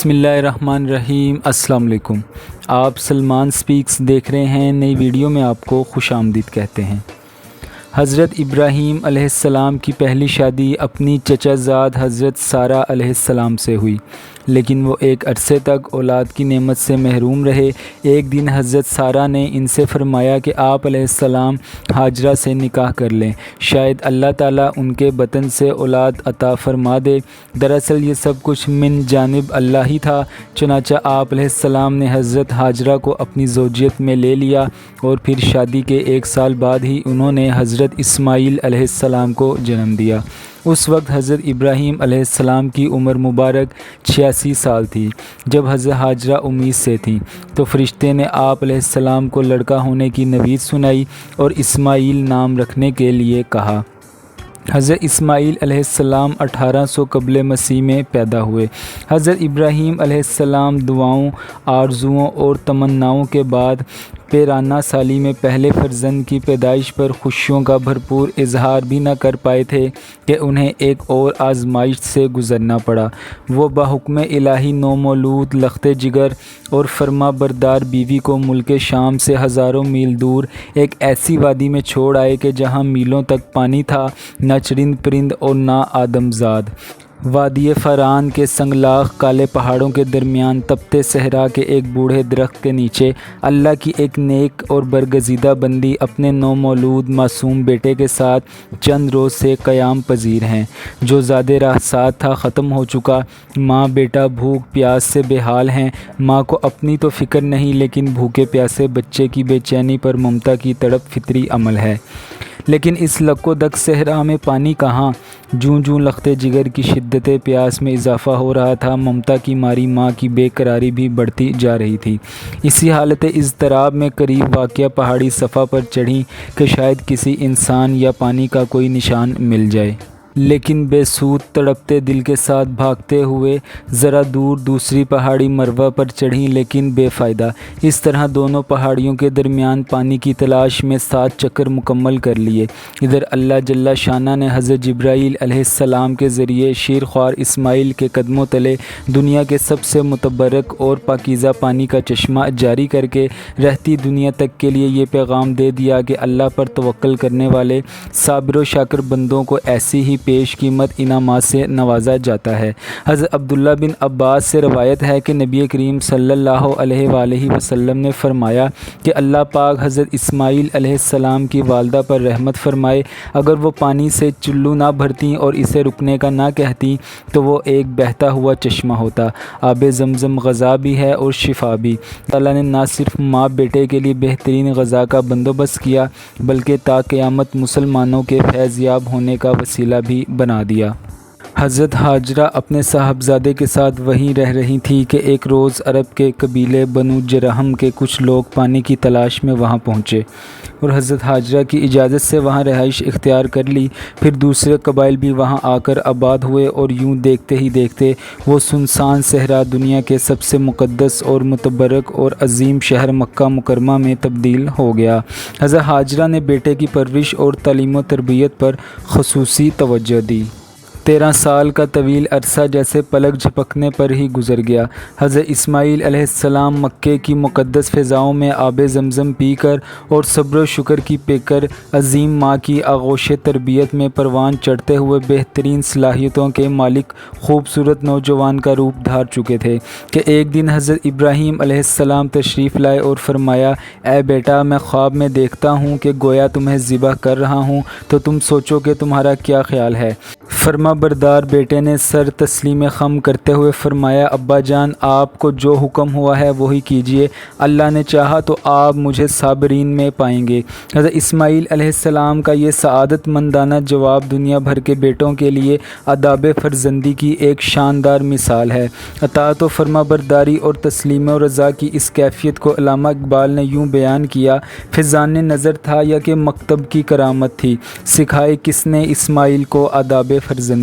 بسم اللہ الرحمن الرحیم۔ السلام علیکم۔ آپ سلمان سپیکس دیکھ رہے ہیں۔ نئی ویڈیو میں آپ کو خوش آمدید کہتے ہیں۔ حضرت ابراہیم علیہ السلام کی پہلی شادی اپنی چچا زاد حضرت سارہ علیہ السلام سے ہوئی، لیکن وہ ایک عرصے تک اولاد کی نعمت سے محروم رہے۔ ایک دن حضرت سارہ نے ان سے فرمایا کہ آپ علیہ السلام ہاجرہ سے نکاح کر لیں، شاید اللہ تعالیٰ ان کے بطن سے اولاد عطا فرما دے۔ دراصل یہ سب کچھ من جانب اللہ ہی تھا۔ چنانچہ آپ علیہ السلام نے حضرت ہاجرہ کو اپنی زوجیت میں لے لیا اور پھر شادی کے 1 سال بعد ہی انہوں نے حضرت اسماعیل علیہ السلام کو جنم دیا۔ اس وقت حضرت ابراہیم علیہ السلام کی عمر مبارک 86 سال تھی۔ جب حضرت ہاجرہ امید سے تھیں تو فرشتے نے آپ علیہ السلام کو لڑکا ہونے کی نوید سنائی اور اسماعیل نام رکھنے کے لیے کہا۔ حضرت اسماعیل علیہ السلام 1800 قبل مسیح میں پیدا ہوئے۔ حضرت ابراہیم علیہ السلام دعاؤں، آرزوؤں اور تمناؤں کے بعد پیرانہ سالی میں پہلے فرزند کی پیدائش پر خوشیوں کا بھرپور اظہار بھی نہ کر پائے تھے کہ انہیں ایک اور آزمائش سے گزرنا پڑا۔ وہ بحکم الہی نومولود لخت جگر اور فرما بردار بیوی کو ملک شام سے ہزاروں میل دور ایک ایسی وادی میں چھوڑ آئے کہ جہاں میلوں تک پانی تھا، نہ چرند پرند اور نہ آدم زاد۔ وادی فاران کے سنگلاخ کالے پہاڑوں کے درمیان تپتے صحرا کے ایک بوڑھے درخت کے نیچے اللہ کی ایک نیک اور برگزیدہ بندی اپنے نومولود معصوم بیٹے کے ساتھ چند روز سے قیام پذیر ہیں۔ جو زاد راہ سات تھا ختم ہو چکا۔ ماں بیٹا بھوک پیاس سے بے حال ہیں۔ ماں کو اپنی تو فکر نہیں، لیکن بھوکے پیاسے بچے کی بے چینی پر ممتا کی تڑپ فطری عمل ہے۔ لیکن اس لک و دک صحرا میں پانی کہاں؟ جوں جوں لخت جگر کی شدت پیاس میں اضافہ ہو رہا تھا، ممتا کی ماری ماں کی بے قراری بھی بڑھتی جا رہی تھی۔ اسی حالت اضطراب میں قریب واقع پہاڑی صفا پر چڑھیں کہ شاید کسی انسان یا پانی کا کوئی نشان مل جائے۔ لیکن بے سود تڑپتے دل کے ساتھ بھاگتے ہوئے ذرا دور دوسری پہاڑی مروہ پر چڑھیں، لیکن بے فائدہ۔ اس طرح دونوں پہاڑیوں کے درمیان پانی کی تلاش میں 7 چکر مکمل کر لیے۔ ادھر اللہ جل شانہ نے حضرت جبرائیل علیہ السلام کے ذریعے شیرخوار اسماعیل کے قدموں تلے دنیا کے سب سے متبرک اور پاکیزہ پانی کا چشمہ جاری کر کے رہتی دنیا تک کے لیے یہ پیغام دے دیا کہ اللہ پر توکل کرنے والے صابر و شاکر بندوں کو ایسی ہی پیش قیمت انعامات سے نوازا جاتا ہے۔ حضرت عبداللہ بن عباس سے روایت ہے کہ نبی کریم صلی اللہ علیہ وآلہ وسلم نے فرمایا کہ اللہ پاک حضرت اسماعیل علیہ السلام کی والدہ پر رحمت فرمائے، اگر وہ پانی سے چلو نہ بھرتیں اور اسے رکنے کا نہ کہتیں تو وہ ایک بہتا ہوا چشمہ ہوتا۔ آب زمزم غذا بھی ہے اور شفا بھی۔ اللہ نے نہ صرف ماں بیٹے کے لیے بہترین غذا کا بندوبست کیا بلکہ تا قیامت مسلمانوں کے فیض یاب ہونے کا وسیلہ بھی بنا دیا۔ حضرت ہاجرہ اپنے صاحبزادے کے ساتھ وہیں رہ رہی تھی کہ ایک روز عرب کے قبیلے بنو جرہم کے کچھ لوگ پانی کی تلاش میں وہاں پہنچے اور حضرت ہاجرہ کی اجازت سے وہاں رہائش اختیار کر لی۔ پھر دوسرے قبائل بھی وہاں آ کر آباد ہوئے اور یوں دیکھتے ہی دیکھتے وہ سنسان صحرا دنیا کے سب سے مقدس اور متبرک اور عظیم شہر مکہ مکرمہ میں تبدیل ہو گیا۔ حضرت ہاجرہ نے بیٹے کی پرورش اور تعلیم و تربیت پر خصوصی توجہ دی۔ 13 سال کا طویل عرصہ جیسے پلک جھپکنے پر ہی گزر گیا۔ حضرت اسماعیل علیہ السلام مکے کی مقدس فضاؤں میں آب زمزم پی کر اور صبر و شکر کی پے کر عظیم ماں کی آغوش تربیت میں پروان چڑھتے ہوئے بہترین صلاحیتوں کے مالک خوبصورت نوجوان کا روپ دھار چکے تھے کہ ایک دن حضرت ابراہیم علیہ السلام تشریف لائے اور فرمایا، اے بیٹا، میں خواب میں دیکھتا ہوں کہ گویا تمہیں ذبح کر رہا ہوں، تو تم سوچو کہ تمہارا کیا خیال ہے؟ فرما بردار بیٹے نے سر تسلیم خم کرتے ہوئے فرمایا، ابا جان، آپ کو جو حکم ہوا ہے وہی کیجیے، اللہ نے چاہا تو آپ مجھے صابرین میں پائیں گے۔ حضرت اسماعیل علیہ السلام کا یہ سعادت مندانہ جواب دنیا بھر کے بیٹوں کے لیے آداب فرزندی کی ایک شاندار مثال ہے۔ اطاعت و فرما برداری اور تسلیم و رضا کی اس کیفیت کو علامہ اقبال نے یوں بیان کیا، فیضان نظر تھا یا کہ مکتب کی کرامت تھی، سکھائے کس نے اسماعیل کو آداب فرزندی۔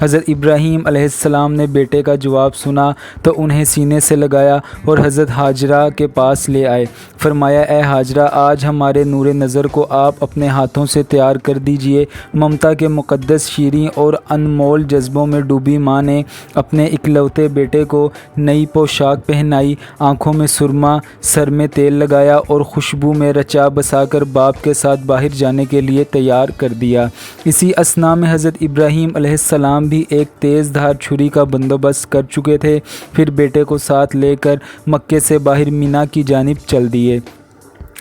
حضرت ابراہیم علیہ السلام نے بیٹے کا جواب سنا تو انہیں سینے سے لگایا اور حضرت ہاجرہ کے پاس لے آئے۔ فرمایا، اے ہاجرہ، آج ہمارے نور نظر کو آپ اپنے ہاتھوں سے تیار کر دیجئے۔ ممتا کے مقدس شیریں اور انمول جذبوں میں ڈوبی ماں نے اپنے اکلوتے بیٹے کو نئی پوشاک پہنائی، آنکھوں میں سرما، سر میں تیل لگایا اور خوشبو میں رچا بسا کر باپ کے ساتھ باہر جانے کے لیے تیار کر دیا۔ اسی اثنا میں حضرت ابراہیم علیہ السلام بھی ایک تیز دھار چھری کا بندوبست کر چکے تھے، پھر بیٹے کو ساتھ لے کر مکے سے باہر مینا کی جانب چل دیے۔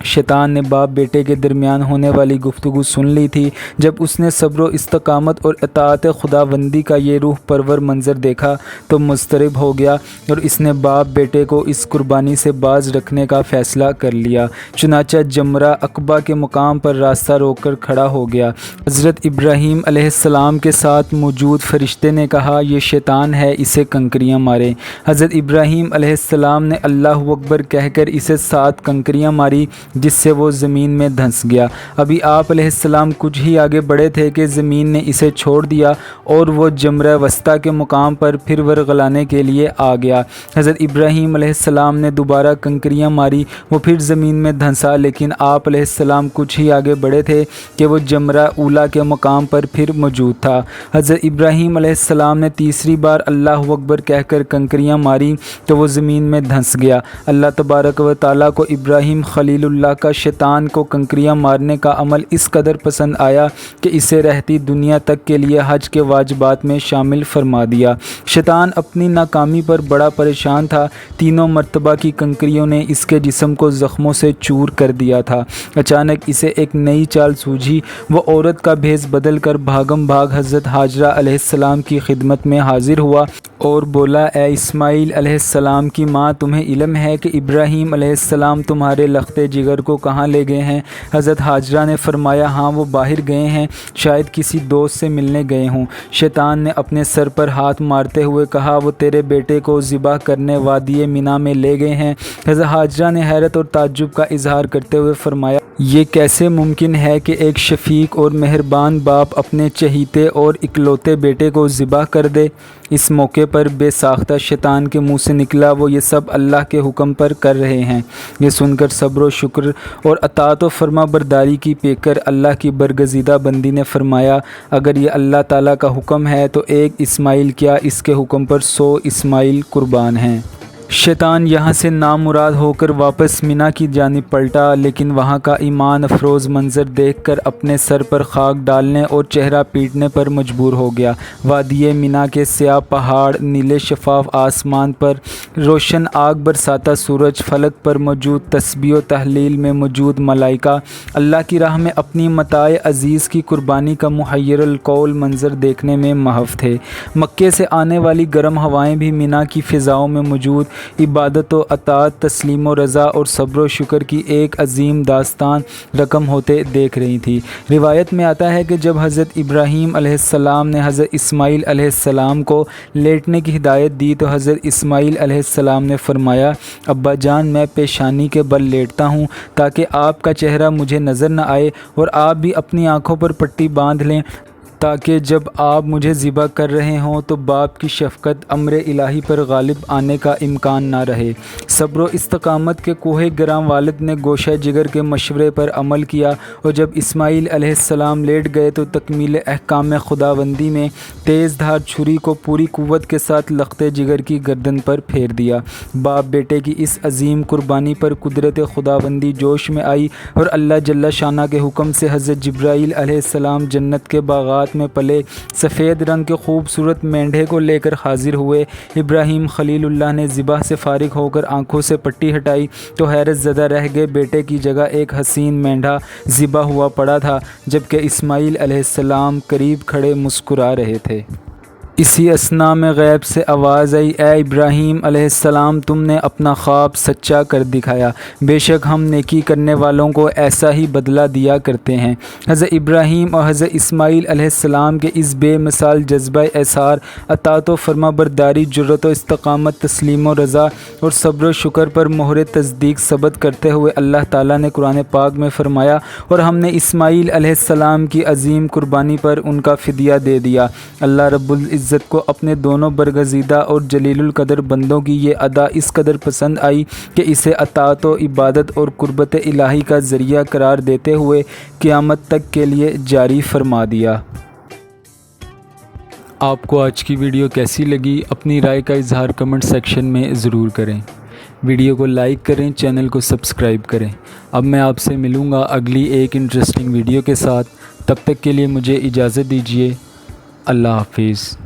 شیطان نے باپ بیٹے کے درمیان ہونے والی گفتگو سن لی تھی۔ جب اس نے صبر و استقامت اور اطاعت خداوندی کا یہ روح پرور منظر دیکھا تو مضطرب ہو گیا اور اس نے باپ بیٹے کو اس قربانی سے باز رکھنے کا فیصلہ کر لیا۔ چنانچہ جمرہ عقبہ کے مقام پر راستہ روک کر کھڑا ہو گیا۔ حضرت ابراہیم علیہ السلام کے ساتھ موجود فرشتے نے کہا، یہ شیطان ہے، اسے کنکریاں ماریں۔ حضرت ابراہیم علیہ السلام نے اللہ اکبر کہہ کر اسے 7 کنکریاں ماری، جس سے وہ زمین میں دھنس گیا۔ ابھی آپ علیہ السلام کچھ ہی آگے بڑھے تھے کہ زمین نے اسے چھوڑ دیا اور وہ جمرہ وسطیٰ کے مقام پر پھر ورغلانے کے لیے آ گیا۔ حضرت ابراہیم علیہ السلام نے دوبارہ کنکریاں ماری، وہ پھر زمین میں دھنسا، لیکن آپ علیہ السلام کچھ ہی آگے بڑھے تھے کہ وہ جمرہ اولا کے مقام پر پھر موجود تھا۔ حضرت ابراہیم علیہ السلام نے تیسری بار اللہ اکبر کہہ کر کنکریاں ماری تو وہ زمین میں دھنس گیا۔ اللہ تبارک و تعالیٰ کو ابراہیم خلیل اللہ کا شیطان کو کنکریاں مارنے کا عمل اس قدر پسند آیا کہ اسے رہتی دنیا تک کے لیے حج کے واجبات میں شامل فرما دیا۔ شیطان اپنی ناکامی پر بڑا پریشان تھا۔ تینوں مرتبہ کی کنکریوں نے اس کے جسم کو زخموں سے چور کر دیا تھا۔ اچانک اسے ایک نئی چال سوجھی، وہ عورت کا بھیس بدل کر بھاگم بھاگ حضرت ہاجرہ علیہ السلام کی خدمت میں حاضر ہوا اور بولا، اے اسماعیل علیہ السلام کی ماں، تمہیں علم ہے کہ ابراہیم علیہ السلام تمہارے لختے جگر کو کہاں لے گئے ہیں؟ حضرت ہاجرہ نے فرمایا، ہاں وہ باہر گئے ہیں، شاید کسی دوست سے ملنے گئے ہوں۔ شیطان نے اپنے سر پر ہاتھ مارتے ہوئے کہا، وہ تیرے بیٹے کو ذبح کرنے وادی مینا میں لے گئے ہیں۔ حضرت ہاجرہ نے حیرت اور تعجب کا اظہار کرتے ہوئے فرمایا، یہ کیسے ممکن ہے کہ ایک شفیق اور مہربان باپ اپنے چہیتے اور اکلوتے بیٹے کو ذبح کر دے؟ اس موقع پر بے ساختہ شیطان کے منہ سے نکلا، وہ یہ سب اللہ کے حکم پر کر رہے ہیں۔ یہ سن کر صبر و شکر اور اطاعت و فرما برداری کی پیکر اللہ کی برگزیدہ بندی نے فرمایا، اگر یہ اللہ تعالیٰ کا حکم ہے تو ایک اسماعیل کیا، اس کے حکم پر 100 اسماعیل قربان ہیں۔ شیطان یہاں سے نامراد ہو کر واپس مینا کی جانب پلٹا، لیکن وہاں کا ایمان افروز منظر دیکھ کر اپنے سر پر خاک ڈالنے اور چہرہ پیٹنے پر مجبور ہو گیا۔ وادی مینا کے سیاہ پہاڑ، نیلے شفاف آسمان پر روشن آگ برساتا سورج، فلک پر موجود تسبیح و تحلیل میں موجود ملائکہ، اللہ کی راہ میں اپنی متاع عزیز کی قربانی کا محیر القول منظر دیکھنے میں محو تھے۔ مکے سے آنے والی گرم ہوائیں بھی مینا کی فضاؤں میں موجود عبادت و اطاعت، تسلیم و رضا اور صبر و شکر کی ایک عظیم داستان رقم ہوتے دیکھ رہی تھی۔ روایت میں آتا ہے کہ جب حضرت ابراہیم علیہ السلام نے حضرت اسماعیل علیہ السلام کو لیٹنے کی ہدایت دی تو حضرت اسماعیل علیہ السلام نے فرمایا، ابا جان، میں پیشانی کے بل لیٹتا ہوں تاکہ آپ کا چہرہ مجھے نظر نہ آئے، اور آپ بھی اپنی آنکھوں پر پٹی باندھ لیں تاکہ جب آپ مجھے ذبح کر رہے ہوں تو باپ کی شفقت امر الہی پر غالب آنے کا امکان نہ رہے۔ صبر و استقامت کے کوہ گراں والد نے گوشہ جگر کے مشورے پر عمل کیا، اور جب اسماعیل علیہ السلام لیٹ گئے تو تکمیل احکام خداوندی میں تیز دھار چھری کو پوری قوت کے ساتھ لخت جگر کی گردن پر پھیر دیا۔ باپ بیٹے کی اس عظیم قربانی پر قدرت خداوندی جوش میں آئی، اور اللہ جل شانہ کے حکم سے حضرت جبرائیل علیہ السلام جنت کے باغات میں پلے سفید رنگ کے خوبصورت مینڈھے کو لے کر حاضر ہوئے۔ ابراہیم خلیل اللہ نے ذبح سے فارغ ہو کر آنکھوں سے پٹی ہٹائی تو حیرت زدہ رہ گئے، بیٹے کی جگہ ایک حسین مینڈھا ذبح ہوا پڑا تھا، جبکہ اسماعیل علیہ السلام قریب کھڑے مسکرا رہے تھے۔ اسی اثنا میں غیب سے آواز آئی، اے ابراہیم علیہ السلام، تم نے اپنا خواب سچا کر دکھایا، بے شک ہم نیکی کرنے والوں کو ایسا ہی بدلہ دیا کرتے ہیں۔ حضرت ابراہیم اور حضرت اسماعیل علیہ السلام کے اس بے مثال جذبہ ایثار، اطاعت و فرما برداری، جرأت و استقامت، تسلیم و رضا اور صبر و شکر پر مہر تصدیق ثبت کرتے ہوئے اللہ تعالیٰ نے قرآن پاک میں فرمایا، اور ہم نے اسماعیل علیہ السلام کی عظیم قربانی پر ان کا فدیہ دے دیا۔ اللہ رب العزت کو اپنے دونوں برگزیدہ اور جلیل القدر بندوں کی یہ ادا اس قدر پسند آئی کہ اسے اطاعت و عبادت اور قربت الہی کا ذریعہ قرار دیتے ہوئے قیامت تک کے لیے جاری فرما دیا۔ آپ کو آج کی ویڈیو کیسی لگی اپنی رائے کا اظہار کمنٹ سیکشن میں ضرور کریں۔ ویڈیو کو لائک کریں، چینل کو سبسکرائب کریں۔ اب میں آپ سے ملوں گا اگلی ایک انٹرسٹنگ ویڈیو کے ساتھ، تب تک کے لیے مجھے اجازت دیجیے۔ اللہ حافظ۔